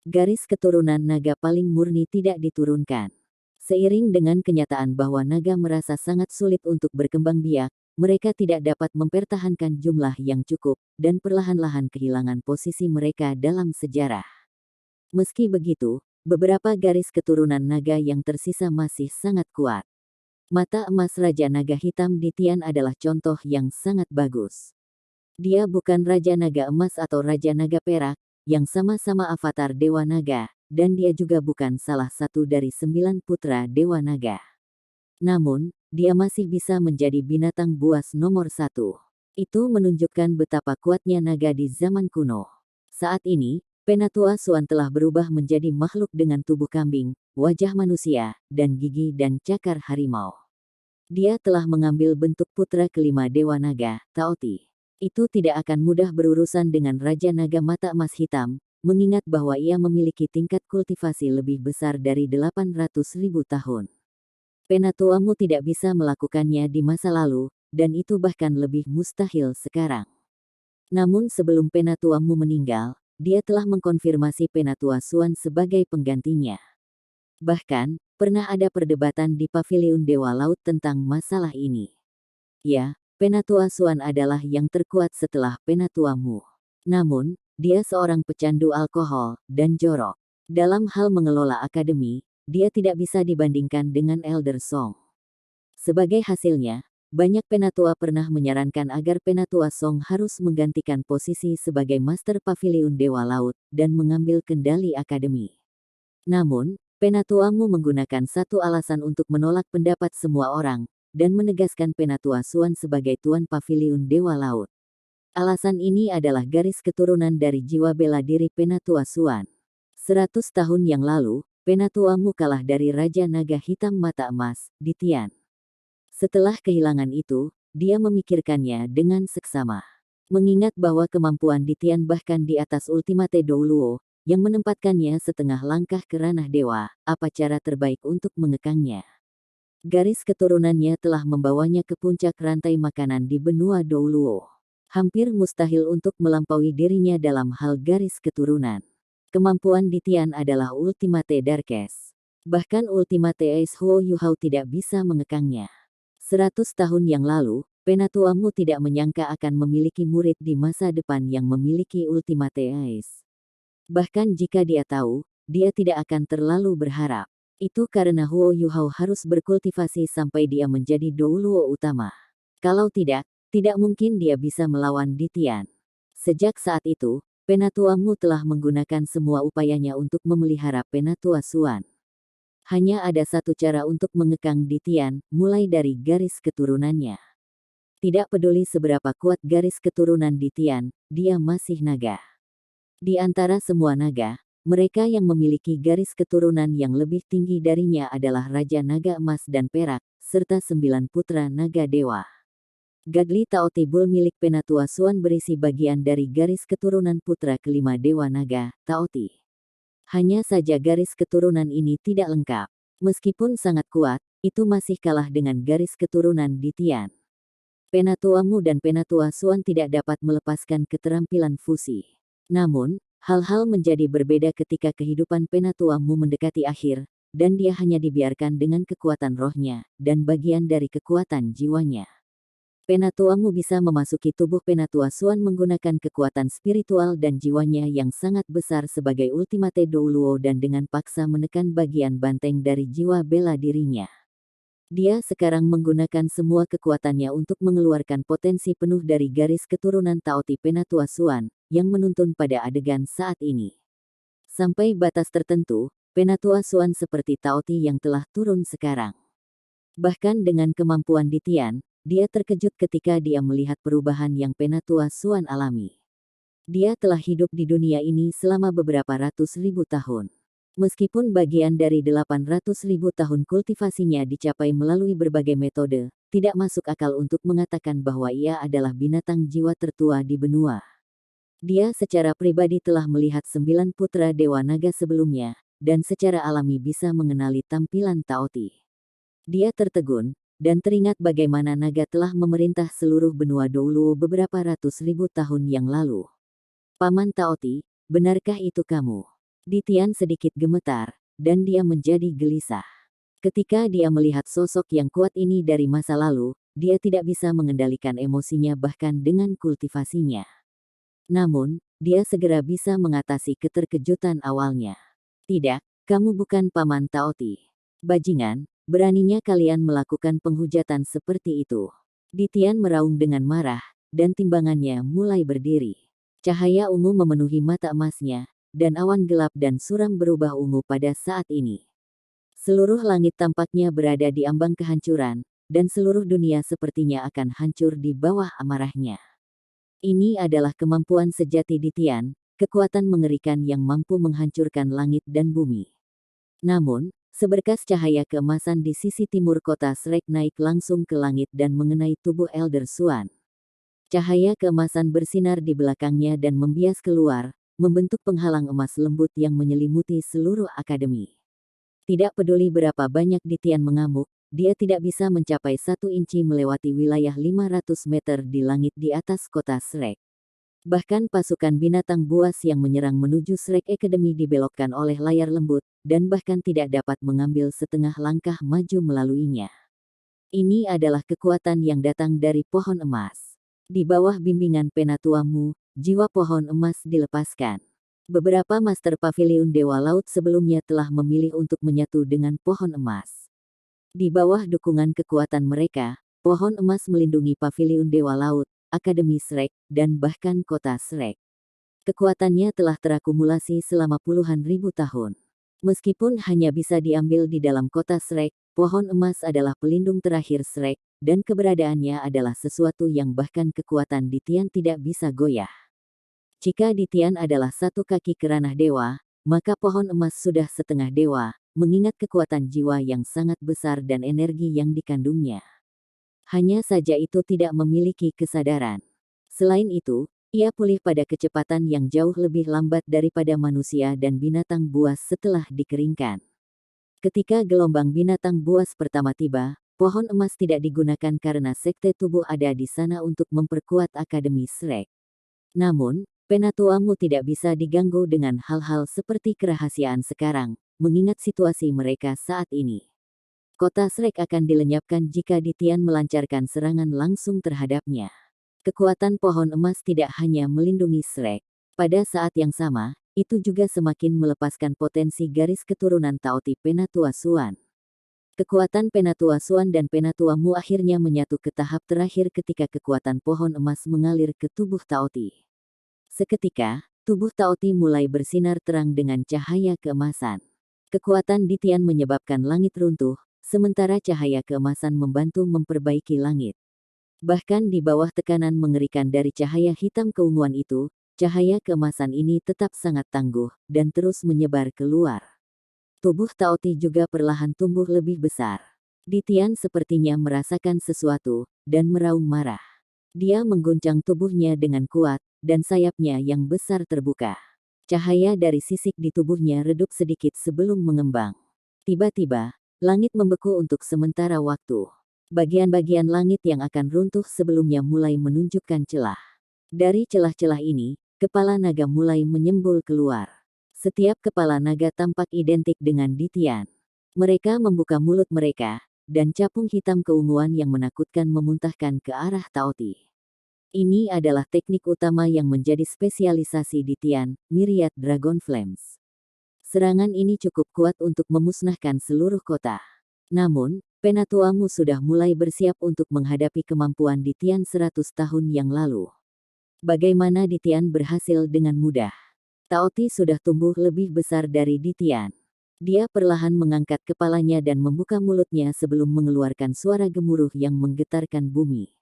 garis keturunan naga paling murni tidak diturunkan. Seiring dengan kenyataan bahwa naga merasa sangat sulit untuk berkembang biak, mereka tidak dapat mempertahankan jumlah yang cukup, dan perlahan-lahan kehilangan posisi mereka dalam sejarah. Meski begitu, beberapa garis keturunan naga yang tersisa masih sangat kuat. Mata emas Raja Naga Hitam di Tian adalah contoh yang sangat bagus. Dia bukan Raja Naga Emas atau Raja Naga Perak, yang sama-sama avatar Dewa Naga, dan dia juga bukan salah satu dari 9 putra Dewa Naga. Namun, dia masih bisa menjadi binatang buas nomor 1. Itu menunjukkan betapa kuatnya naga di zaman kuno. Saat ini, Penatua Suan telah berubah menjadi makhluk dengan tubuh kambing, wajah manusia, dan gigi dan cakar harimau. Dia telah mengambil bentuk putra kelima Dewa Naga, Taoti. Itu tidak akan mudah berurusan dengan Raja Naga Mata Emas Hitam, mengingat bahwa ia memiliki tingkat kultivasi lebih besar dari 800.000 tahun. Penatuamu tidak bisa melakukannya di masa lalu, dan itu bahkan lebih mustahil sekarang. Namun sebelum Penatuamu meninggal, dia telah mengkonfirmasi Penatua Suan sebagai penggantinya. Bahkan, pernah ada perdebatan di Paviliun Dewa Laut tentang masalah ini. Ya, Penatua Suan adalah yang terkuat setelah Penatuamu. Namun, dia seorang pecandu alkohol dan jorok. Dalam hal mengelola akademi, dia tidak bisa dibandingkan dengan Elder Song. Sebagai hasilnya, banyak penatua pernah menyarankan agar Penatua Song harus menggantikan posisi sebagai Master Paviliun Dewa Laut dan mengambil kendali akademi. Namun, Penatuamu menggunakan satu alasan untuk menolak pendapat semua orang, dan menegaskan Penatua Suan sebagai Tuan Paviliun Dewa Laut. Alasan ini adalah garis keturunan dari jiwa bela diri Penatua Suan. 100 tahun yang lalu, Penatuamu kalah dari Raja Naga Hitam Mata Emas, di Tian. Setelah kehilangan itu, dia memikirkannya dengan seksama. Mengingat bahwa kemampuan di Tian bahkan di atas Ultimate Douluo, yang menempatkannya setengah langkah ke ranah dewa, apa cara terbaik untuk mengekangnya? Garis keturunannya telah membawanya ke puncak rantai makanan di benua Douluo. Hampir mustahil untuk melampaui dirinya dalam hal garis keturunan. Kemampuan di Tian adalah Ultimate Darkest. Bahkan Ultimate Ace Huo Yuhao tidak bisa mengekangnya. 100 tahun yang lalu, Penatuamu tidak menyangka akan memiliki murid di masa depan yang memiliki Ultimate Ace. Bahkan jika dia tahu, dia tidak akan terlalu berharap. Itu karena Huo Yuhao harus berkultivasi sampai dia menjadi Douluo utama. Kalau tidak mungkin dia bisa melawan di Tian. Sejak saat itu, Penatuamu telah menggunakan semua upayanya untuk memelihara Penatua Suan. Hanya ada satu cara untuk mengekang di Tian, mulai dari garis keturunannya. Tidak peduli seberapa kuat garis keturunan di Tian, dia masih naga. Di antara semua naga, mereka yang memiliki garis keturunan yang lebih tinggi darinya adalah Raja Naga Emas dan Perak, serta 9 putra naga dewa. Gagli Taoti Bull milik Penatua Suan berisi bagian dari garis keturunan putra kelima Dewa Naga, Taoti. Hanya saja garis keturunan ini tidak lengkap. Meskipun sangat kuat, itu masih kalah dengan garis keturunan di Tian. Penatuamu dan Penatua Suan tidak dapat melepaskan keterampilan fusi. Namun, hal-hal menjadi berbeda ketika kehidupan Penatuamu mendekati akhir, dan dia hanya dibiarkan dengan kekuatan rohnya, dan bagian dari kekuatan jiwanya. Penatuamu bisa memasuki tubuh Penatua Suan menggunakan kekuatan spiritual dan jiwanya yang sangat besar sebagai Ultimate Douluo dan dengan paksa menekan bagian banteng dari jiwa bela dirinya. Dia sekarang menggunakan semua kekuatannya untuk mengeluarkan potensi penuh dari garis keturunan Taoti Penatua Suan, yang menuntun pada adegan saat ini. Sampai batas tertentu, Penatua Suan seperti Taoti yang telah turun sekarang. Bahkan dengan kemampuan di Tian, dia terkejut ketika dia melihat perubahan yang Penatua Suan alami. Dia telah hidup di dunia ini selama beberapa ratus ribu tahun. Meskipun bagian dari 800.000 tahun kultivasinya dicapai melalui berbagai metode, tidak masuk akal untuk mengatakan bahwa ia adalah binatang jiwa tertua di benua. Dia secara pribadi telah melihat 9 putra Dewa Naga sebelumnya, dan secara alami bisa mengenali tampilan Taoti. Dia tertegun, dan teringat bagaimana naga telah memerintah seluruh benua Douluo beberapa ratus ribu tahun yang lalu. Paman Taoti, benarkah itu kamu? Ditian sedikit gemetar, dan dia menjadi gelisah. Ketika dia melihat sosok yang kuat ini dari masa lalu, dia tidak bisa mengendalikan emosinya bahkan dengan kultivasinya. Namun, dia segera bisa mengatasi keterkejutan awalnya. Tidak, kamu bukan Paman Taoti. Bajingan, beraninya kalian melakukan penghujatan seperti itu. Ditian meraung dengan marah, dan timbangannya mulai berdiri. Cahaya ungu memenuhi mata emasnya, dan awan gelap dan suram berubah ungu pada saat ini. Seluruh langit tampaknya berada di ambang kehancuran, dan seluruh dunia sepertinya akan hancur di bawah amarahnya. Ini adalah kemampuan sejati Ditian, kekuatan mengerikan yang mampu menghancurkan langit dan bumi. Namun, seberkas cahaya keemasan di sisi timur kota Shrek naik langsung ke langit dan mengenai tubuh Elder Swan. Cahaya keemasan bersinar di belakangnya dan membias keluar, membentuk penghalang emas lembut yang menyelimuti seluruh akademi. Tidak peduli berapa banyak Ditian mengamuk, dia tidak bisa mencapai 1 inci melewati wilayah 500 meter di langit di atas kota Shrek. Bahkan pasukan binatang buas yang menyerang menuju Shrek Academy dibelokkan oleh layar lembut, dan bahkan tidak dapat mengambil setengah langkah maju melaluinya. Ini adalah kekuatan yang datang dari pohon emas. Di bawah bimbingan Penatuamu, jiwa pohon emas dilepaskan. Beberapa Master Pavilion Dewa Laut sebelumnya telah memilih untuk menyatu dengan pohon emas. Di bawah dukungan kekuatan mereka, pohon emas melindungi Pavilion Dewa Laut, Akademi Shrek, dan bahkan kota Shrek. Kekuatannya telah terakumulasi selama puluhan ribu tahun. Meskipun hanya bisa diambil di dalam kota Shrek, pohon emas adalah pelindung terakhir Shrek, dan keberadaannya adalah sesuatu yang bahkan kekuatan Ditian tidak bisa goyah. Jika Ditian adalah 1 kaki keranah dewa, maka pohon emas sudah setengah dewa, mengingat kekuatan jiwa yang sangat besar dan energi yang dikandungnya. Hanya saja itu tidak memiliki kesadaran. Selain itu, ia pulih pada kecepatan yang jauh lebih lambat daripada manusia dan binatang buas setelah dikeringkan. Ketika gelombang binatang buas pertama tiba, pohon emas tidak digunakan karena sekte tubuh ada di sana untuk memperkuat Akademi Shrek. Namun, Penatuamu tidak bisa diganggu dengan hal-hal seperti kerahasiaan sekarang, mengingat situasi mereka saat ini. Kota Shrek akan dilenyapkan jika Ditian melancarkan serangan langsung terhadapnya. Kekuatan pohon emas tidak hanya melindungi Shrek. Pada saat yang sama, itu juga semakin melepaskan potensi garis keturunan Taoti Penatua Swan. Kekuatan Penatua Swan dan Penatuamu akhirnya menyatu ke tahap terakhir ketika kekuatan pohon emas mengalir ke tubuh Taoti. Seketika, tubuh Taoti mulai bersinar terang dengan cahaya keemasan. Kekuatan Ditian menyebabkan langit runtuh, sementara cahaya keemasan membantu memperbaiki langit. Bahkan di bawah tekanan mengerikan dari cahaya hitam keunguan itu, cahaya keemasan ini tetap sangat tangguh, dan terus menyebar keluar. Tubuh Taoti juga perlahan tumbuh lebih besar. Ditian sepertinya merasakan sesuatu, dan meraung marah. Dia mengguncang tubuhnya dengan kuat, dan sayapnya yang besar terbuka. Cahaya dari sisik di tubuhnya redup sedikit sebelum mengembang. Tiba-tiba, langit membeku untuk sementara waktu. Bagian-bagian langit yang akan runtuh sebelumnya mulai menunjukkan celah. Dari celah-celah ini, kepala naga mulai menyembul keluar. Setiap kepala naga tampak identik dengan Ditian. Mereka membuka mulut mereka, dan capung hitam keunguan yang menakutkan memuntahkan ke arah Taoti. Ini adalah teknik utama yang menjadi spesialisasi Ditian, Myriad Dragon Flames. Serangan ini cukup kuat untuk memusnahkan seluruh kota. Namun, Penatuamu sudah mulai bersiap untuk menghadapi kemampuan Ditian 100 tahun yang lalu. Bagaimana Ditian berhasil dengan mudah? Taoti sudah tumbuh lebih besar dari Ditian. Dia perlahan mengangkat kepalanya dan membuka mulutnya sebelum mengeluarkan suara gemuruh yang menggetarkan bumi.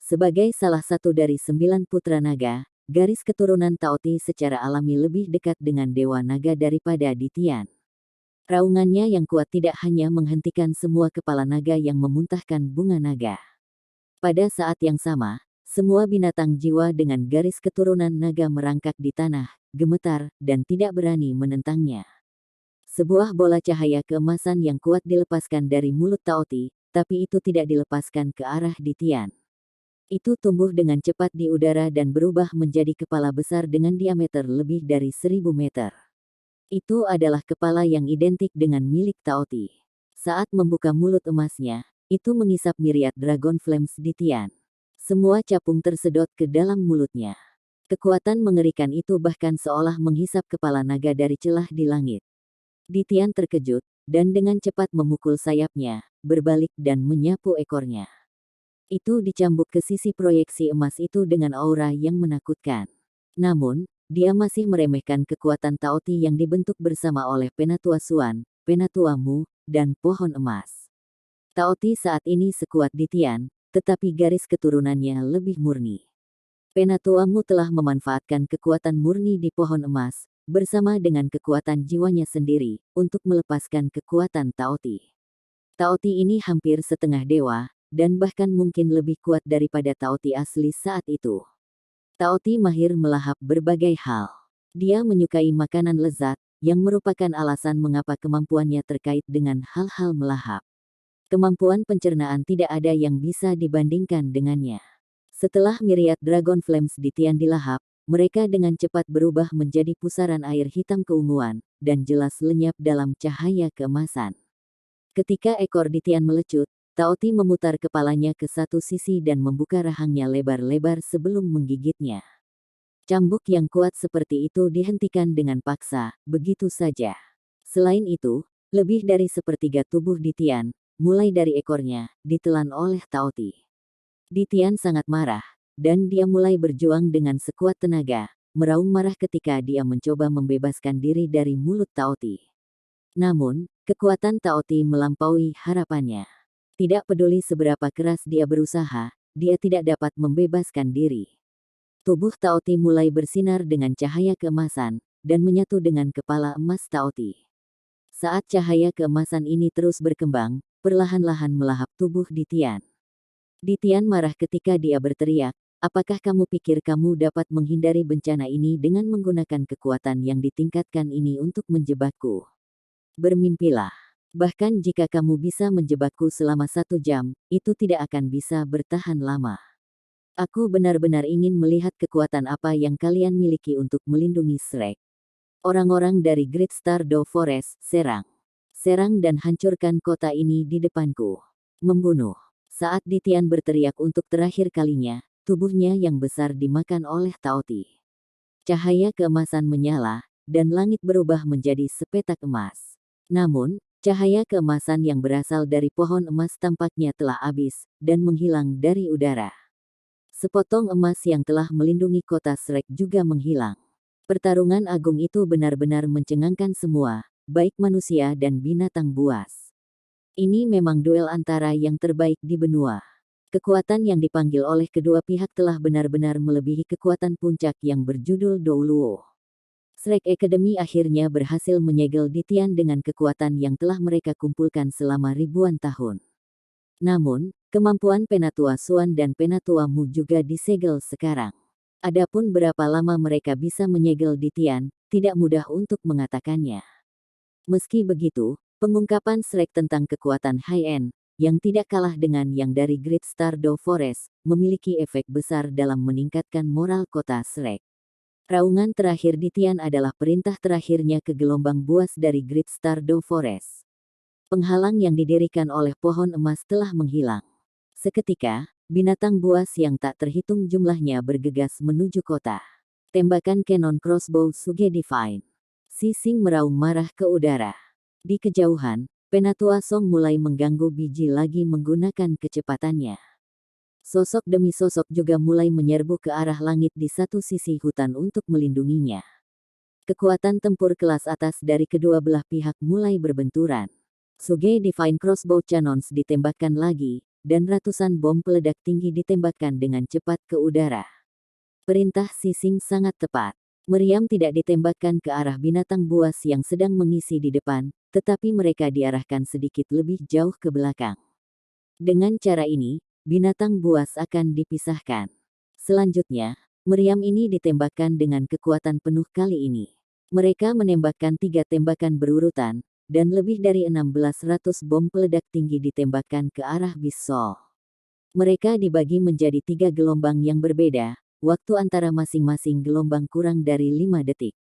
Sebagai salah satu dari 9 putra naga, garis keturunan Taoti secara alami lebih dekat dengan Dewa Naga daripada Ditian. Raungannya yang kuat tidak hanya menghentikan semua kepala naga yang memuntahkan bunga naga. Pada saat yang sama, semua binatang jiwa dengan garis keturunan naga merangkak di tanah, gemetar, dan tidak berani menentangnya. Sebuah bola cahaya keemasan yang kuat dilepaskan dari mulut Taoti, tapi itu tidak dilepaskan ke arah Ditian. Itu tumbuh dengan cepat di udara dan berubah menjadi kepala besar dengan diameter lebih dari 1000 meter. Itu adalah kepala yang identik dengan milik Taoti. Saat membuka mulut emasnya, itu mengisap myriad Dragon Flames di Tian. Semua capung tersedot ke dalam mulutnya. Kekuatan mengerikan itu bahkan seolah menghisap kepala naga dari celah di langit. Di Tian terkejut, dan dengan cepat memukul sayapnya, berbalik dan menyapu ekornya. Itu dicambuk ke sisi proyeksi emas itu dengan aura yang menakutkan. Namun, dia masih meremehkan kekuatan Taoti yang dibentuk bersama oleh Penatua Suan, Penatua Mu, dan Pohon Emas. Taoti saat ini sekuat di Tian, tetapi garis keturunannya lebih murni. Penatua Mu telah memanfaatkan kekuatan murni di Pohon Emas, bersama dengan kekuatan jiwanya sendiri, untuk melepaskan kekuatan Taoti. Taoti ini hampir setengah dewa, dan bahkan mungkin lebih kuat daripada Taoti asli saat itu. Taoti mahir melahap berbagai hal. Dia menyukai makanan lezat, yang merupakan alasan mengapa kemampuannya terkait dengan hal-hal melahap. Kemampuan pencernaan tidak ada yang bisa dibandingkan dengannya. Setelah myriad Dragon Flames di Tian dilahap, mereka dengan cepat berubah menjadi pusaran air hitam keunguan, dan jelas lenyap dalam cahaya keemasan. Ketika ekor di Tian melecut, Taoti memutar kepalanya ke satu sisi dan membuka rahangnya lebar-lebar sebelum menggigitnya. Cambuk yang kuat seperti itu dihentikan dengan paksa, begitu saja. Selain itu, lebih dari sepertiga tubuh di Tian, mulai dari ekornya, ditelan oleh Taoti. Di Tian sangat marah, dan dia mulai berjuang dengan sekuat tenaga, meraung marah ketika dia mencoba membebaskan diri dari mulut Taoti. Namun, kekuatan Taoti melampaui harapannya. Tidak peduli seberapa keras dia berusaha, dia tidak dapat membebaskan diri. Tubuh Taoti mulai bersinar dengan cahaya keemasan, dan menyatu dengan kepala emas Taoti. Saat cahaya keemasan ini terus berkembang, perlahan-lahan melahap tubuh di Tian. Di Tian marah ketika dia berteriak, "Apakah kamu pikir kamu dapat menghindari bencana ini dengan menggunakan kekuatan yang ditingkatkan ini untuk menjebakku? Bermimpilah. Bahkan jika kamu bisa menjebakku selama 1 jam, itu tidak akan bisa bertahan lama. Aku benar-benar ingin melihat kekuatan apa yang kalian miliki untuk melindungi Shrek. Orang-orang dari Great Stardew Forest, serang. Serang dan hancurkan kota ini di depanku. Membunuh." Saat Di Tian berteriak untuk terakhir kalinya, tubuhnya yang besar dimakan oleh Taoti. Cahaya keemasan menyala, dan langit berubah menjadi sepetak emas. Namun, cahaya keemasan yang berasal dari pohon emas tampaknya telah habis, dan menghilang dari udara. Sepotong emas yang telah melindungi kota Shrek juga menghilang. Pertarungan agung itu benar-benar mencengangkan semua, baik manusia dan binatang buas. Ini memang duel antara yang terbaik di benua. Kekuatan yang dipanggil oleh kedua pihak telah benar-benar melebihi kekuatan puncak yang berjudul Douluo. Shrek Academy akhirnya berhasil menyegel Di Tian dengan kekuatan yang telah mereka kumpulkan selama ribuan tahun. Namun, kemampuan Penatua Suan dan Penatua Mu juga disegel sekarang. Adapun berapa lama mereka bisa menyegel Di Tian, tidak mudah untuk mengatakannya. Meski begitu, pengungkapan Shrek tentang kekuatan high-end, yang tidak kalah dengan yang dari Great Stardew Forest, memiliki efek besar dalam meningkatkan moral kota Shrek. Raungan terakhir di Tian adalah perintah terakhirnya ke gelombang buas dari Great Stardew Forest. Penghalang yang didirikan oleh pohon emas telah menghilang. Seketika, binatang buas yang tak terhitung jumlahnya bergegas menuju kota. Tembakan Cannon Crossbow Suge Divine. Sising meraung marah ke udara. Di kejauhan, Penatua Song mulai mengganggu biji lagi menggunakan kecepatannya. Sosok demi sosok juga mulai menyerbu ke arah langit di satu sisi hutan untuk melindunginya. Kekuatan tempur kelas atas dari kedua belah pihak mulai berbenturan. Suge Divine Crossbow Cannons ditembakkan lagi, dan ratusan bom peledak tinggi ditembakkan dengan cepat ke udara. Perintah Sising sangat tepat. Meriam tidak ditembakkan ke arah binatang buas yang sedang mengisi di depan, tetapi mereka diarahkan sedikit lebih jauh ke belakang. Dengan cara ini, binatang buas akan dipisahkan. Selanjutnya, meriam ini ditembakkan dengan kekuatan penuh kali ini. Mereka menembakkan 3 tembakan berurutan, dan lebih dari 1600 bom peledak tinggi ditembakkan ke arah Beast Soul. Mereka dibagi menjadi 3 gelombang yang berbeda. Waktu antara masing-masing gelombang kurang dari 5 detik.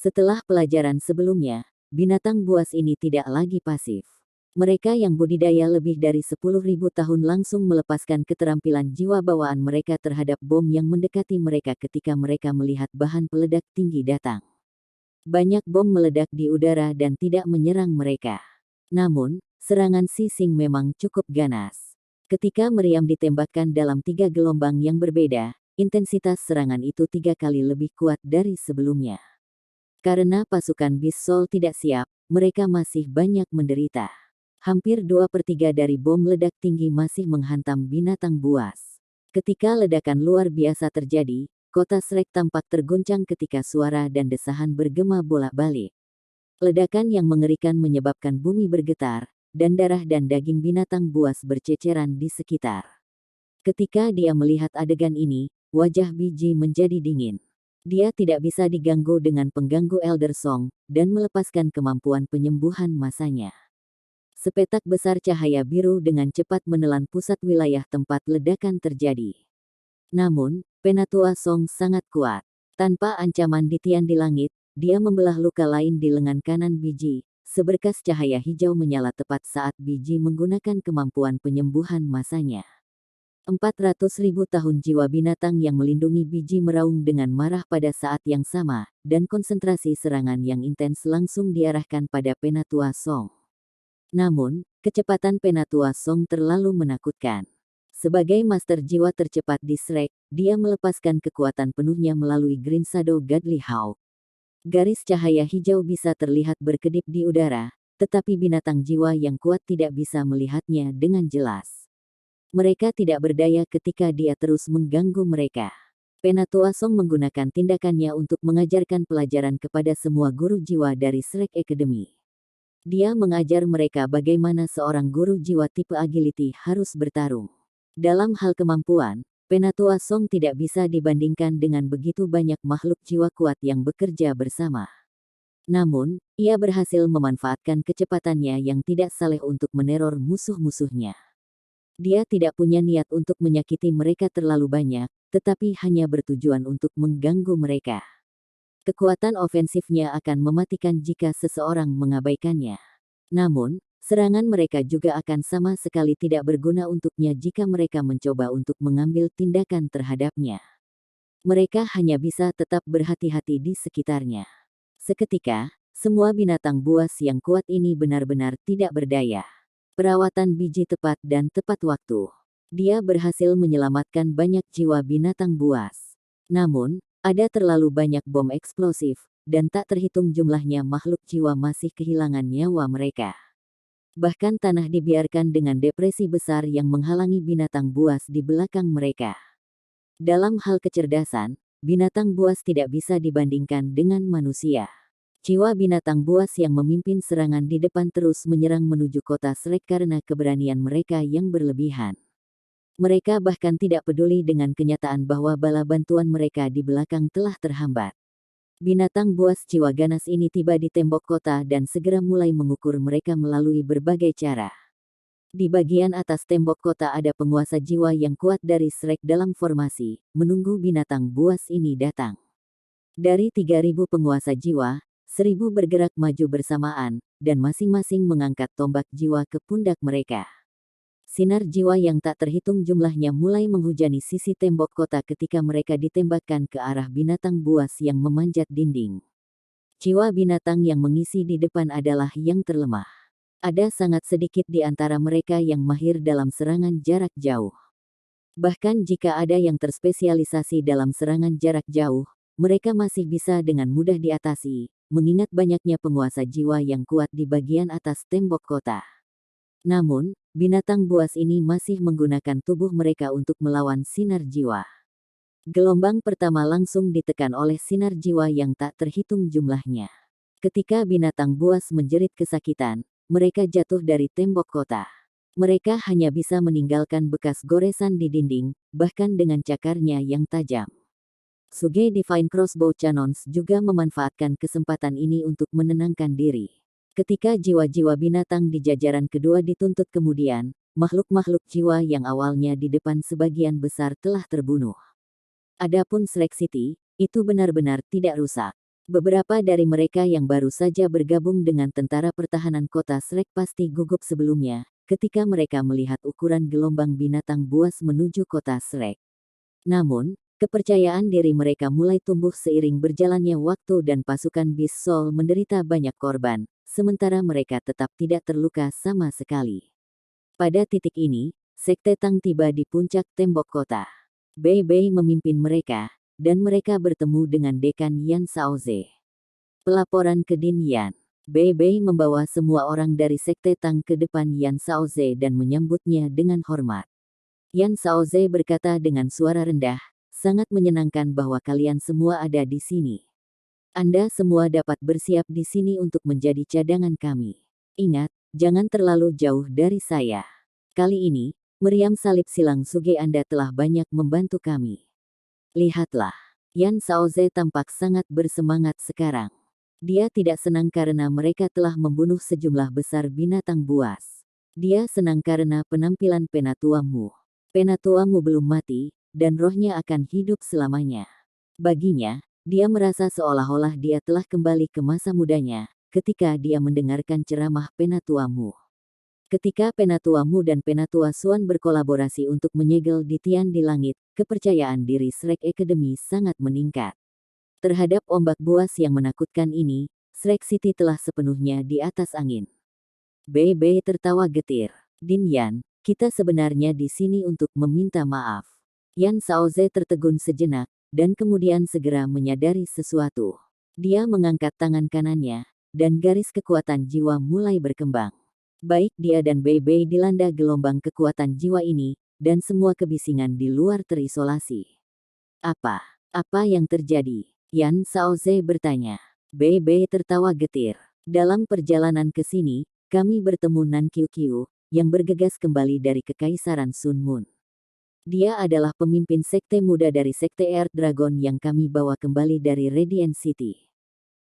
Setelah pelajaran sebelumnya, binatang buas ini tidak lagi pasif. Mereka yang budidaya lebih dari 10.000 tahun langsung melepaskan keterampilan jiwa bawaan mereka terhadap bom yang mendekati mereka ketika mereka melihat bahan peledak tinggi datang. Banyak bom meledak di udara dan tidak menyerang mereka. Namun, serangan Sising memang cukup ganas. Ketika meriam ditembakkan dalam 3 gelombang yang berbeda, intensitas serangan itu 3 kali lebih kuat dari sebelumnya. Karena pasukan Beast Soul tidak siap, mereka masih banyak menderita. Hampir 2/3 dari bom ledak tinggi masih menghantam binatang buas. Ketika ledakan luar biasa terjadi, kota Shrek tampak terguncang ketika suara dan desahan bergema bolak-balik. Ledakan yang mengerikan menyebabkan bumi bergetar, dan darah dan daging binatang buas berceceran di sekitar. Ketika dia melihat adegan ini, wajah Biji menjadi dingin. Dia tidak bisa diganggu dengan pengganggu Elder Song, dan melepaskan kemampuan penyembuhan masanya. Sepetak besar cahaya biru dengan cepat menelan pusat wilayah tempat ledakan terjadi. Namun, Penatua Song sangat kuat. Tanpa ancaman titian di langit, dia membelah luka lain di lengan kanan Biji. Seberkas cahaya hijau menyala tepat saat Biji menggunakan kemampuan penyembuhan masanya. 400.000 tahun jiwa binatang yang melindungi Biji meraung dengan marah pada saat yang sama, dan konsentrasi serangan yang intens langsung diarahkan pada Penatua Song. Namun, kecepatan Penatua Song terlalu menakutkan. Sebagai master jiwa tercepat di Shrek, dia melepaskan kekuatan penuhnya melalui Green Shadow Godly Hawk. Garis cahaya hijau bisa terlihat berkedip di udara, tetapi binatang jiwa yang kuat tidak bisa melihatnya dengan jelas. Mereka tidak berdaya ketika dia terus mengganggu mereka. Penatua Song menggunakan tindakannya untuk mengajarkan pelajaran kepada semua guru jiwa dari Shrek Academy. Dia mengajar mereka bagaimana seorang guru jiwa tipe agility harus bertarung. Dalam hal kemampuan, Penatua Song tidak bisa dibandingkan dengan begitu banyak makhluk jiwa kuat yang bekerja bersama. Namun, ia berhasil memanfaatkan kecepatannya yang tidak saleh untuk meneror musuh-musuhnya. Dia tidak punya niat untuk menyakiti mereka terlalu banyak, tetapi hanya bertujuan untuk mengganggu mereka. Kekuatan ofensifnya akan mematikan jika seseorang mengabaikannya. Namun, serangan mereka juga akan sama sekali tidak berguna untuknya jika mereka mencoba untuk mengambil tindakan terhadapnya. Mereka hanya bisa tetap berhati-hati di sekitarnya. Seketika, semua binatang buas yang kuat ini benar-benar tidak berdaya. Perawatan Biji tepat dan tepat waktu. Dia berhasil menyelamatkan banyak jiwa binatang buas. Namun, ada terlalu banyak bom eksplosif, dan tak terhitung jumlahnya makhluk jiwa masih kehilangan nyawa mereka. Bahkan tanah dibiarkan dengan depresi besar yang menghalangi binatang buas di belakang mereka. Dalam hal kecerdasan, binatang buas tidak bisa dibandingkan dengan manusia. Jiwa binatang buas yang memimpin serangan di depan terus menyerang menuju kota Shrek karena keberanian mereka yang berlebihan. Mereka bahkan tidak peduli dengan kenyataan bahwa bala bantuan mereka di belakang telah terhambat. Binatang buas jiwa ganas ini tiba di tembok kota dan segera mulai mengukur mereka melalui berbagai cara. Di bagian atas tembok kota ada penguasa jiwa yang kuat dari Shrek dalam formasi, menunggu binatang buas ini datang. Dari 3.000 penguasa jiwa, 1.000 bergerak maju bersamaan, dan masing-masing mengangkat tombak jiwa ke pundak mereka. Sinar jiwa yang tak terhitung jumlahnya mulai menghujani sisi tembok kota ketika mereka ditembakkan ke arah binatang buas yang memanjat dinding. Jiwa binatang yang mengisi di depan adalah yang terlemah. Ada sangat sedikit di antara mereka yang mahir dalam serangan jarak jauh. Bahkan jika ada yang terspesialisasi dalam serangan jarak jauh, mereka masih bisa dengan mudah diatasi, mengingat banyaknya penguasa jiwa yang kuat di bagian atas tembok kota. Namun, binatang buas ini masih menggunakan tubuh mereka untuk melawan sinar jiwa. Gelombang pertama langsung ditekan oleh sinar jiwa yang tak terhitung jumlahnya. Ketika binatang buas menjerit kesakitan, mereka jatuh dari tembok kota. Mereka hanya bisa meninggalkan bekas goresan di dinding, bahkan dengan cakarnya yang tajam. Suge Divine Crossbow Cannons juga memanfaatkan kesempatan ini untuk menenangkan diri. Ketika jiwa-jiwa binatang di jajaran kedua dituntut kemudian, makhluk-makhluk jiwa yang awalnya di depan sebagian besar telah terbunuh. Adapun Shrek City, itu benar-benar tidak rusak. Beberapa dari mereka yang baru saja bergabung dengan tentara pertahanan kota Shrek pasti gugup sebelumnya, ketika mereka melihat ukuran gelombang binatang buas menuju kota Shrek. Namun, kepercayaan diri mereka mulai tumbuh seiring berjalannya waktu dan pasukan Beast Soul menderita banyak korban, sementara mereka tetap tidak terluka sama sekali. Pada titik ini, Sekte Tang tiba di puncak tembok kota. Bei Bei memimpin mereka, dan mereka bertemu dengan Dekan Yan Shaoze. Pelaporan ke Din Yan. Bei Bei membawa semua orang dari Sekte Tang ke depan Yan Shaoze dan menyambutnya dengan hormat. Yan Shaoze berkata dengan suara rendah, sangat menyenangkan bahwa kalian semua ada di sini. Anda semua dapat bersiap di sini untuk menjadi cadangan kami. Ingat, jangan terlalu jauh dari saya. Kali ini, meriam salib silang Suge Anda telah banyak membantu kami. Lihatlah, Yan Shaoze tampak sangat bersemangat sekarang. Dia tidak senang karena mereka telah membunuh sejumlah besar binatang buas. Dia senang karena penampilan Penatua Mu. Penatua Mu belum mati, dan rohnya akan hidup selamanya. Baginya, dia merasa seolah-olah dia telah kembali ke masa mudanya, ketika dia mendengarkan ceramah Penatua Mu. Ketika Penatua Mu dan Penatua Xuan berkolaborasi untuk menyegel di Tian di langit, kepercayaan diri Shrek Academy sangat meningkat. Terhadap ombak buas yang menakutkan ini, Shrek City telah sepenuhnya di atas angin. Bei Bei tertawa getir. Din Yan, kita sebenarnya di sini untuk meminta maaf. Yan Shaoze tertegun sejenak, dan kemudian segera menyadari sesuatu. Dia mengangkat tangan kanannya, dan garis kekuatan jiwa mulai berkembang. Baik dia dan Bei Bei dilanda gelombang kekuatan jiwa ini, dan semua kebisingan di luar terisolasi. Apa yang terjadi? Yan Shaoze bertanya. Bei Bei tertawa getir. Dalam perjalanan ke sini, kami bertemu Nan Qiu, yang bergegas kembali dari Kekaisaran Sun Moon. Dia adalah pemimpin sekte muda dari Sekte Earth Dragon yang kami bawa kembali dari Radiant City.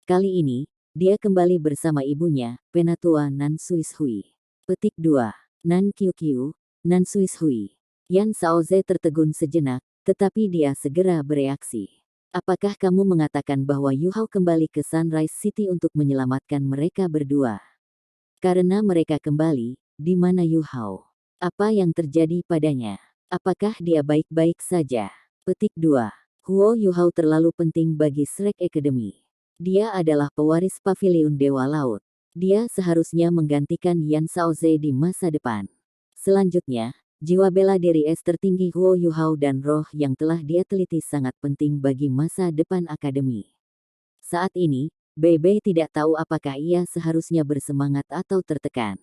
Kali ini, dia kembali bersama ibunya, Penatua Nan Suishui. Petik 2. Nan Qiu, Nan Suishui. Yan Shaoze tertegun sejenak, tetapi dia segera bereaksi. Apakah kamu mengatakan bahwa Yu Hao kembali ke Sunrise City untuk menyelamatkan mereka berdua? Karena mereka kembali, di mana Yu Hao? Apa yang terjadi padanya? Apakah dia baik-baik saja? Petik 2. Huo Yu Hao terlalu penting bagi Shrek Academy. Dia adalah pewaris Paviliun Dewa Laut. Dia seharusnya menggantikan Yan Shaoze di masa depan. Selanjutnya, jiwa bela diri es tertinggi Huo Yu Hao dan roh yang telah dia teliti sangat penting bagi masa depan akademi. Saat ini, Bei Bei tidak tahu apakah ia seharusnya bersemangat atau tertekan.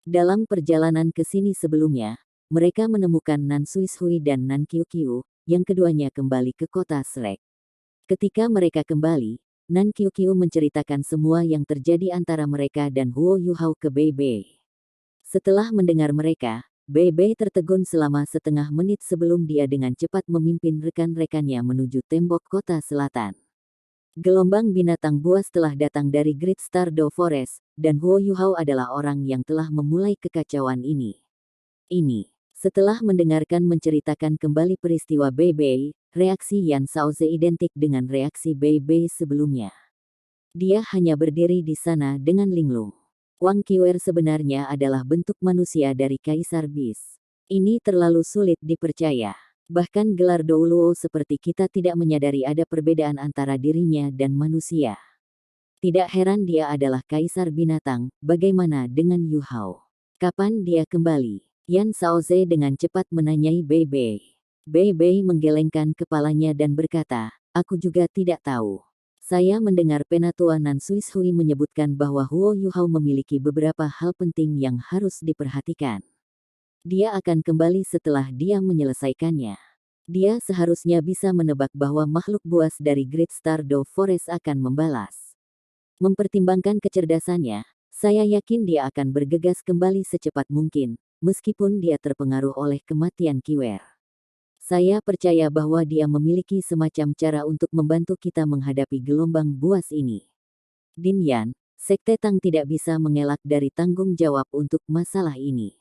Dalam perjalanan ke sini sebelumnya, mereka menemukan Nan Suishui dan Nan Qiu, yang keduanya kembali ke kota Shrek. Ketika mereka kembali, Nan Qiu menceritakan semua yang terjadi antara mereka dan Huo Yu Hao ke Bei Bei. Setelah mendengar mereka, Bei Bei tertegun selama setengah menit sebelum dia dengan cepat memimpin rekan-rekannya menuju tembok kota selatan. Gelombang binatang buas telah datang dari Great Stardew Forest, dan Huo Yu Hao adalah orang yang telah memulai kekacauan ini. Setelah menceritakan kembali peristiwa Bei Bei, reaksi Yan Shaoze identik dengan reaksi Bei Bei sebelumnya. Dia hanya berdiri di sana dengan linglung. Wang Qiwer sebenarnya adalah bentuk manusia dari Kaisar Beast. Ini terlalu sulit dipercaya. Bahkan gelar Douluo seperti kita tidak menyadari ada perbedaan antara dirinya dan manusia. Tidak heran dia adalah Kaisar Binatang, bagaimana dengan Yu Hao? Kapan dia kembali? Yan Shaoze dengan cepat menanyai Bei Bei. Bei Bei menggelengkan kepalanya dan berkata, aku juga tidak tahu. Saya mendengar Penatua Nan Suishui menyebutkan bahwa Huo Yu Hao memiliki beberapa hal penting yang harus diperhatikan. Dia akan kembali setelah dia menyelesaikannya. Dia seharusnya bisa menebak bahwa makhluk buas dari Great Stardew Forest akan membalas. Mempertimbangkan kecerdasannya, saya yakin dia akan bergegas kembali secepat mungkin, meskipun dia terpengaruh oleh kematian Qiwer. Saya percaya bahwa dia memiliki semacam cara untuk membantu kita menghadapi gelombang buas ini. Din Yan, Sekte Tang tidak bisa mengelak dari tanggung jawab untuk masalah ini.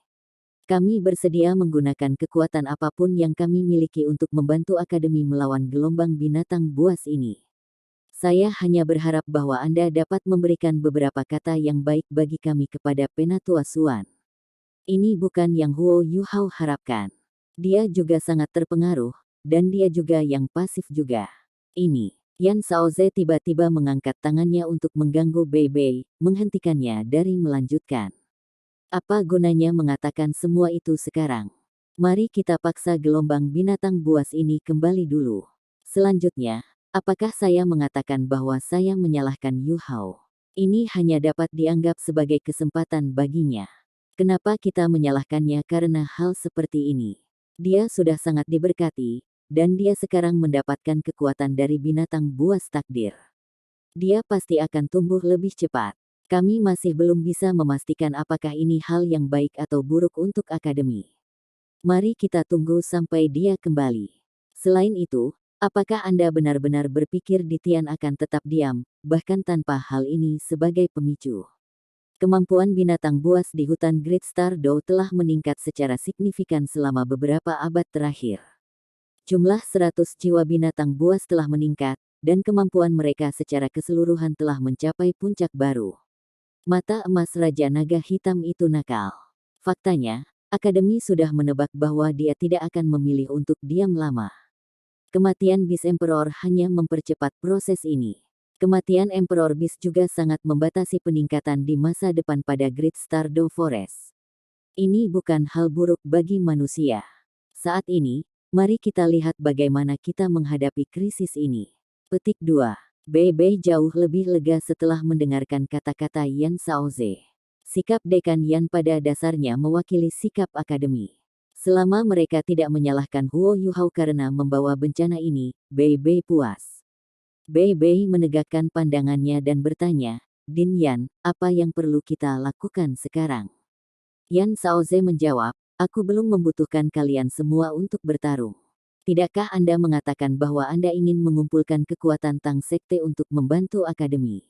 Kami bersedia menggunakan kekuatan apapun yang kami miliki untuk membantu akademi melawan gelombang binatang buas ini. Saya hanya berharap bahwa Anda dapat memberikan beberapa kata yang baik bagi kami kepada Penatua Suan. Ini bukan yang Huo Yuhao harapkan. Dia juga sangat terpengaruh, dan dia juga yang pasif juga. Ini. Yan Shaoze tiba-tiba mengangkat tangannya untuk mengganggu Bei Bei, menghentikannya dari melanjutkan. Apa gunanya mengatakan semua itu sekarang? Mari kita paksa gelombang binatang buas ini kembali dulu. Selanjutnya, apakah saya mengatakan bahwa saya menyalahkan Yu Hao? Ini hanya dapat dianggap sebagai kesempatan baginya. Kenapa kita menyalahkannya karena hal seperti ini? Dia sudah sangat diberkati, dan dia sekarang mendapatkan kekuatan dari binatang buas takdir. Dia pasti akan tumbuh lebih cepat. Kami masih belum bisa memastikan apakah ini hal yang baik atau buruk untuk akademi. Mari kita tunggu sampai dia kembali. Selain itu, apakah Anda benar-benar berpikir Ditian akan tetap diam, bahkan tanpa hal ini sebagai pemicu? Kemampuan binatang buas di hutan Great Stardow telah meningkat secara signifikan selama beberapa abad terakhir. Jumlah 100 jiwa binatang buas telah meningkat, dan kemampuan mereka secara keseluruhan telah mencapai puncak baru. Mata emas Raja Naga Hitam itu nakal. Faktanya, Akademi sudah menebak bahwa dia tidak akan memilih untuk diam lama. Kematian Beast Emperor hanya mempercepat proses ini. Kematian Emperor Beast juga sangat membatasi peningkatan di masa depan pada Great Stardow Forest. Ini bukan hal buruk bagi manusia. Saat ini, mari kita lihat bagaimana kita menghadapi krisis ini. Petik 2. Bei Bei jauh lebih lega setelah mendengarkan kata-kata Yan Shaoze. Sikap Dekan Yan pada dasarnya mewakili sikap akademi. Selama mereka tidak menyalahkan Huo Yuhao karena membawa bencana ini, Bei Bei puas. Bei Bei menegakkan pandangannya dan bertanya, Din Yan, apa yang perlu kita lakukan sekarang? Yan Shaoze menjawab, aku belum membutuhkan kalian semua untuk bertarung. Tidakkah Anda mengatakan bahwa Anda ingin mengumpulkan kekuatan Tang Sekte untuk membantu akademi?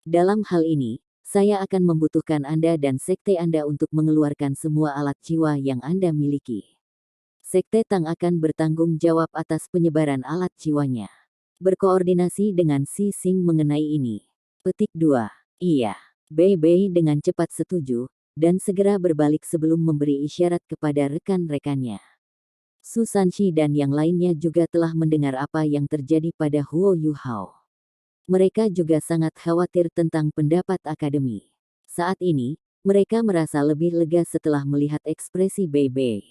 Dalam hal ini, saya akan membutuhkan Anda dan Sekte Anda untuk mengeluarkan semua alat jiwa yang Anda miliki. Sekte Tang akan bertanggung jawab atas penyebaran alat jiwanya. Berkoordinasi dengan Si Sing mengenai ini. Petik 2. Iya. Bei Bei dengan cepat setuju, dan segera berbalik sebelum memberi isyarat kepada rekan-rekannya. Su Sanshi dan yang lainnya juga telah mendengar apa yang terjadi pada Huo Yuhao. Mereka juga sangat khawatir tentang pendapat akademi. Saat ini, mereka merasa lebih lega setelah melihat ekspresi Bei Bei.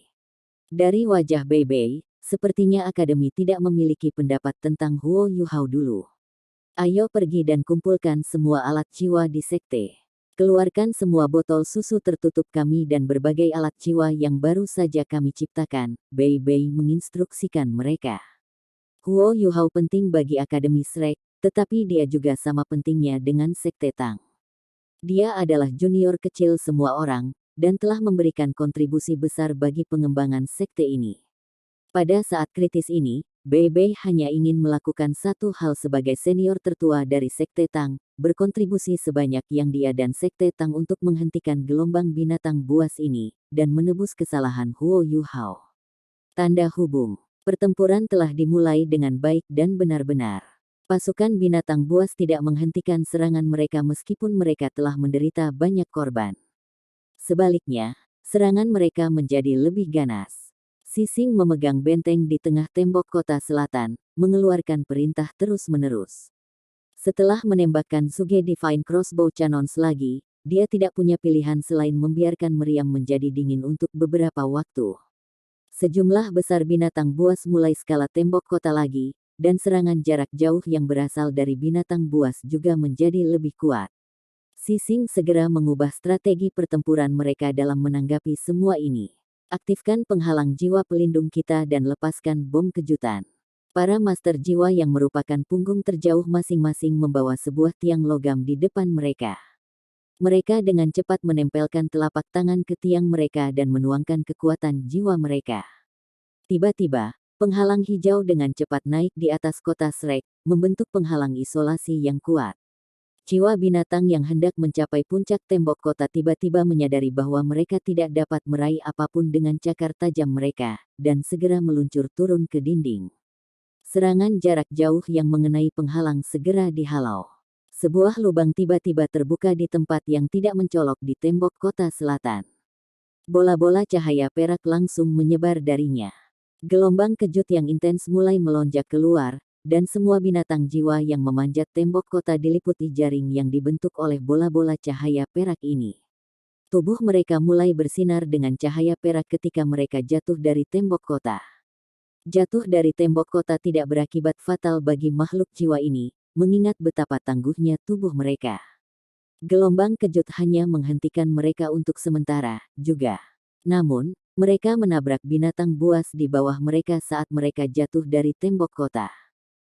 Dari wajah Bei Bei, sepertinya akademi tidak memiliki pendapat tentang Huo Yuhao dulu. Ayo pergi dan kumpulkan semua alat jiwa di sekte. Keluarkan semua botol susu tertutup kami dan berbagai alat jiwa yang baru saja kami ciptakan, Bei Bei menginstruksikan mereka. Huo Yuhao penting bagi Akademi Shrek, tetapi dia juga sama pentingnya dengan Sekte Tang. Dia adalah junior kecil semua orang, dan telah memberikan kontribusi besar bagi pengembangan sekte ini. Pada saat kritis ini, Bei Bei hanya ingin melakukan satu hal sebagai senior tertua dari Sekte Tang, berkontribusi sebanyak yang dia dan Sekte Tang untuk menghentikan gelombang binatang buas ini, dan menebus kesalahan Huo Yuhao. Tanda hubung. Pertempuran telah dimulai dengan baik dan benar-benar. Pasukan binatang buas tidak menghentikan serangan mereka meskipun mereka telah menderita banyak korban. Sebaliknya, serangan mereka menjadi lebih ganas. Si Sing memegang benteng di tengah tembok kota selatan, mengeluarkan perintah terus-menerus. Setelah menembakkan Suge Divine Crossbow Cannons lagi, dia tidak punya pilihan selain membiarkan meriam menjadi dingin untuk beberapa waktu. Sejumlah besar binatang buas mulai skala tembok kota lagi, dan serangan jarak jauh yang berasal dari binatang buas juga menjadi lebih kuat. Si Sing segera mengubah strategi pertempuran mereka dalam menanggapi semua ini. Aktifkan penghalang jiwa pelindung kita dan lepaskan bom kejutan. Para master jiwa yang merupakan punggung terjauh masing-masing membawa sebuah tiang logam di depan mereka. Mereka dengan cepat menempelkan telapak tangan ke tiang mereka dan menuangkan kekuatan jiwa mereka. Tiba-tiba, penghalang hijau dengan cepat naik di atas kota Shrek, membentuk penghalang isolasi yang kuat. Jiwa binatang yang hendak mencapai puncak tembok kota tiba-tiba menyadari bahwa mereka tidak dapat meraih apapun dengan cakar tajam mereka, dan segera meluncur turun ke dinding. Serangan jarak jauh yang mengenai penghalang segera dihalau. Sebuah lubang tiba-tiba terbuka di tempat yang tidak mencolok di tembok kota selatan. Bola-bola cahaya perak langsung menyebar darinya. Gelombang kejut yang intens mulai melonjak keluar, dan semua binatang jiwa yang memanjat tembok kota diliputi jaring yang dibentuk oleh bola-bola cahaya perak ini. Tubuh mereka mulai bersinar dengan cahaya perak ketika mereka jatuh dari tembok kota. Jatuh dari tembok kota tidak berakibat fatal bagi makhluk jiwa ini, mengingat betapa tangguhnya tubuh mereka. Gelombang kejut hanya menghentikan mereka untuk sementara, juga. Namun, mereka menabrak binatang buas di bawah mereka saat mereka jatuh dari tembok kota.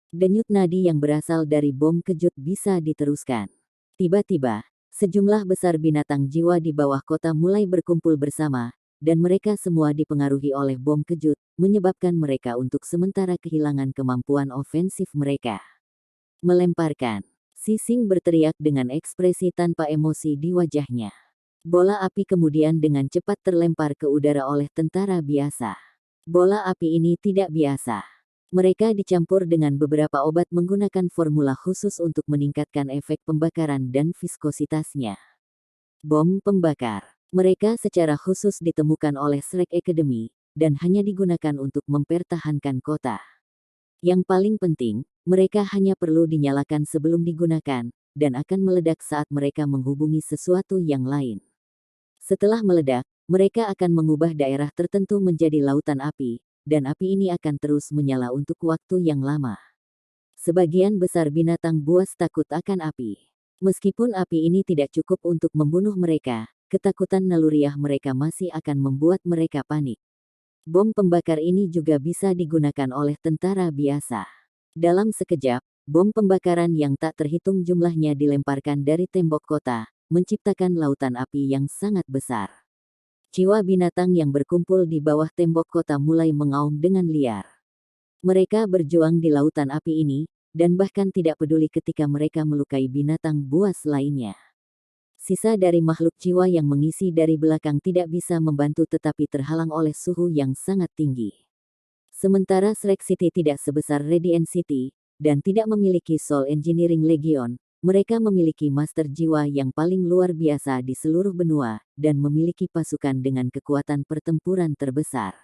Denyut nadi yang berasal dari bom kejut bisa diteruskan. Tiba-tiba, sejumlah besar binatang jiwa di bawah kota mulai berkumpul bersama, dan mereka semua dipengaruhi oleh bom kejut, menyebabkan mereka untuk sementara kehilangan kemampuan ofensif mereka. Melemparkan. Sising berteriak dengan ekspresi tanpa emosi di wajahnya. Bola api kemudian dengan cepat terlempar ke udara oleh tentara biasa. Bola api ini tidak biasa. Mereka dicampur dengan beberapa obat menggunakan formula khusus untuk meningkatkan efek pembakaran dan viskositasnya. Bom pembakar. Mereka secara khusus ditemukan oleh Shrek Academy, dan hanya digunakan untuk mempertahankan kota. Yang paling penting, mereka hanya perlu dinyalakan sebelum digunakan, dan akan meledak saat mereka menghubungi sesuatu yang lain. Setelah meledak, mereka akan mengubah daerah tertentu menjadi lautan api, dan api ini akan terus menyala untuk waktu yang lama. Sebagian besar binatang buas takut akan api. Meskipun api ini tidak cukup untuk membunuh mereka, ketakutan naluriah mereka masih akan membuat mereka panik. Bom pembakar ini juga bisa digunakan oleh tentara biasa. Dalam sekejap, bom pembakaran yang tak terhitung jumlahnya dilemparkan dari tembok kota, menciptakan lautan api yang sangat besar. Jiwa binatang yang berkumpul di bawah tembok kota mulai mengaum dengan liar. Mereka berjuang di lautan api ini, dan bahkan tidak peduli ketika mereka melukai binatang buas lainnya. Sisa dari makhluk jiwa yang mengisi dari belakang tidak bisa membantu tetapi terhalang oleh suhu yang sangat tinggi. Sementara Shrek City tidak sebesar Radiant City, dan tidak memiliki Soul Engineering Legion, mereka memiliki master jiwa yang paling luar biasa di seluruh benua, dan memiliki pasukan dengan kekuatan pertempuran terbesar.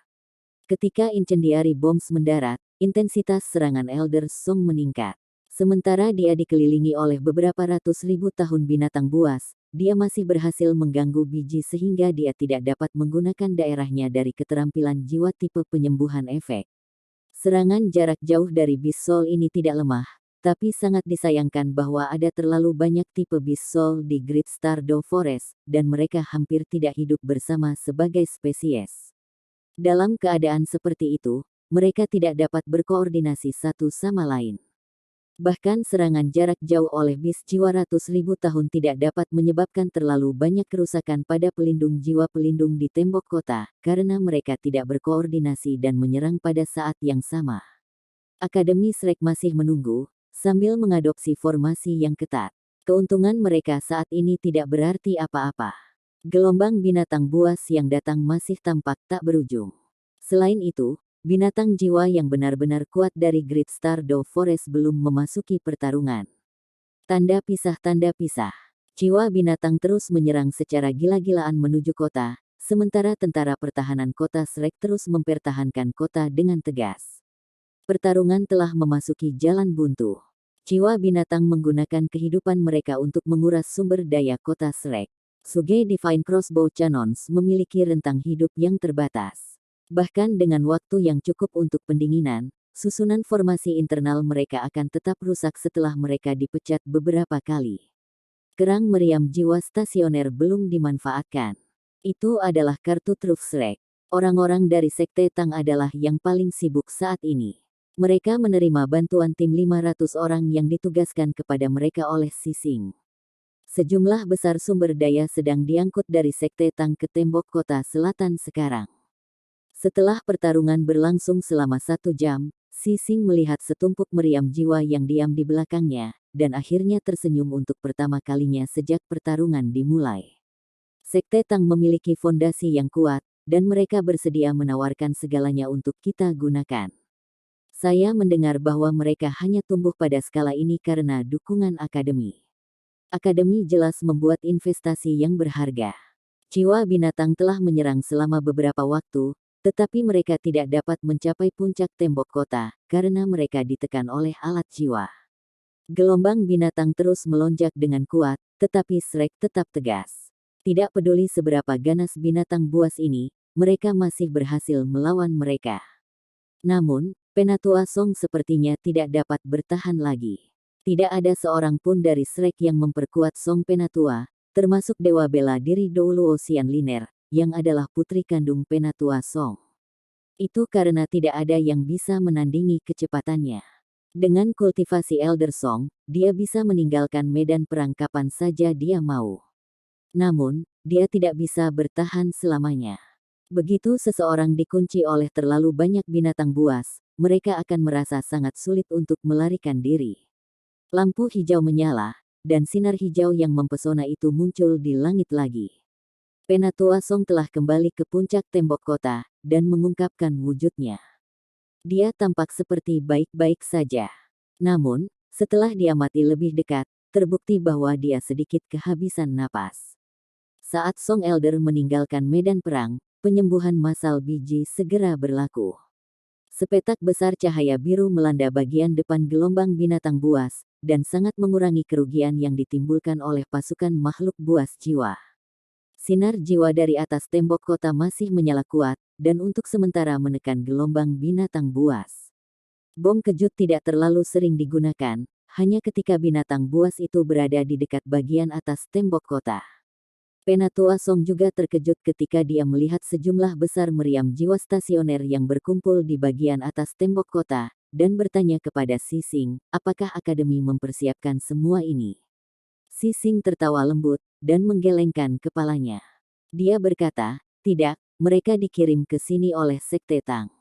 Ketika Incendiary Bombs mendarat, intensitas serangan Elder Song meningkat. Sementara dia dikelilingi oleh beberapa ratus ribu tahun binatang buas, dia masih berhasil mengganggu biji sehingga dia tidak dapat menggunakan daerahnya dari keterampilan jiwa tipe penyembuhan efek. Serangan jarak jauh dari Beast Soul ini tidak lemah, tapi sangat disayangkan bahwa ada terlalu banyak tipe Beast Soul di Great Stardew Forest, dan mereka hampir tidak hidup bersama sebagai spesies. Dalam keadaan seperti itu, mereka tidak dapat berkoordinasi satu sama lain. Bahkan serangan jarak jauh oleh Beast jiwa ratus ribu tahun tidak dapat menyebabkan terlalu banyak kerusakan pada pelindung jiwa pelindung di tembok kota, karena mereka tidak berkoordinasi dan menyerang pada saat yang sama. Akademi Shrek masih menunggu, sambil mengadopsi formasi yang ketat. Keuntungan mereka saat ini tidak berarti apa-apa. Gelombang binatang buas yang datang masih tampak tak berujung. Selain itu, binatang jiwa yang benar-benar kuat dari Great Stardew Forest belum memasuki pertarungan. Tanda pisah. Jiwa binatang terus menyerang secara gila-gilaan menuju kota, sementara tentara pertahanan kota Shrek terus mempertahankan kota dengan tegas. Pertarungan telah memasuki jalan buntu. Jiwa binatang menggunakan kehidupan mereka untuk menguras sumber daya kota Shrek. Suge Divine Crossbow Cannons memiliki rentang hidup yang terbatas. Bahkan dengan waktu yang cukup untuk pendinginan, susunan formasi internal mereka akan tetap rusak setelah mereka dipecat beberapa kali. Kerang meriam jiwa stasioner belum dimanfaatkan. Itu adalah kartu truf Shrek. Orang-orang dari Sekte Tang adalah yang paling sibuk saat ini. Mereka menerima bantuan tim 500 orang yang ditugaskan kepada mereka oleh Sising. Sejumlah besar sumber daya sedang diangkut dari Sekte Tang ke tembok kota selatan sekarang. Setelah pertarungan berlangsung selama 1 jam, Sising melihat setumpuk meriam jiwa yang diam di belakangnya, dan akhirnya tersenyum untuk pertama kalinya sejak pertarungan dimulai. Sekte Tang memiliki fondasi yang kuat, dan mereka bersedia menawarkan segalanya untuk kita gunakan. Saya mendengar bahwa mereka hanya tumbuh pada skala ini karena dukungan akademi. Akademi jelas membuat investasi yang berharga. Jiwa binatang telah menyerang selama beberapa waktu, tetapi mereka tidak dapat mencapai puncak tembok kota karena mereka ditekan oleh alat jiwa. Gelombang binatang terus melonjak dengan kuat, tetapi Shrek tetap tegas. Tidak peduli seberapa ganas binatang buas ini, mereka masih berhasil melawan mereka. Namun, Penatua Song sepertinya tidak dapat bertahan lagi. Tidak ada seorang pun dari Shrek yang memperkuat Song Penatua, termasuk Dewa Bela Diri Douluo Xianliner, yang adalah putri kandung Penatua Song. Itu karena tidak ada yang bisa menandingi kecepatannya. Dengan kultivasi Elder Song, dia bisa meninggalkan medan perang kapan saja dia mau. Namun, dia tidak bisa bertahan selamanya. Begitu seseorang dikunci oleh terlalu banyak binatang buas, mereka akan merasa sangat sulit untuk melarikan diri. Lampu hijau menyala, dan sinar hijau yang mempesona itu muncul di langit lagi. Penatua Song telah kembali ke puncak tembok kota, dan mengungkapkan wujudnya. Dia tampak seperti baik-baik saja. Namun, setelah diamati lebih dekat, terbukti bahwa dia sedikit kehabisan napas. Saat Song Elder meninggalkan medan perang, penyembuhan massal biji segera berlaku. Sepetak besar cahaya biru melanda bagian depan gelombang binatang buas, dan sangat mengurangi kerugian yang ditimbulkan oleh pasukan makhluk buas jiwa. Sinar jiwa dari atas tembok kota masih menyala kuat, dan untuk sementara menekan gelombang binatang buas. Bom kejut tidak terlalu sering digunakan, hanya ketika binatang buas itu berada di dekat bagian atas tembok kota. Penatua Song juga terkejut ketika dia melihat sejumlah besar meriam jiwa stasioner yang berkumpul di bagian atas tembok kota, dan bertanya kepada Sising, apakah akademi mempersiapkan semua ini? Sising tertawa lembut, dan menggelengkan kepalanya. Dia berkata, tidak, mereka dikirim ke sini oleh Sekte Tang.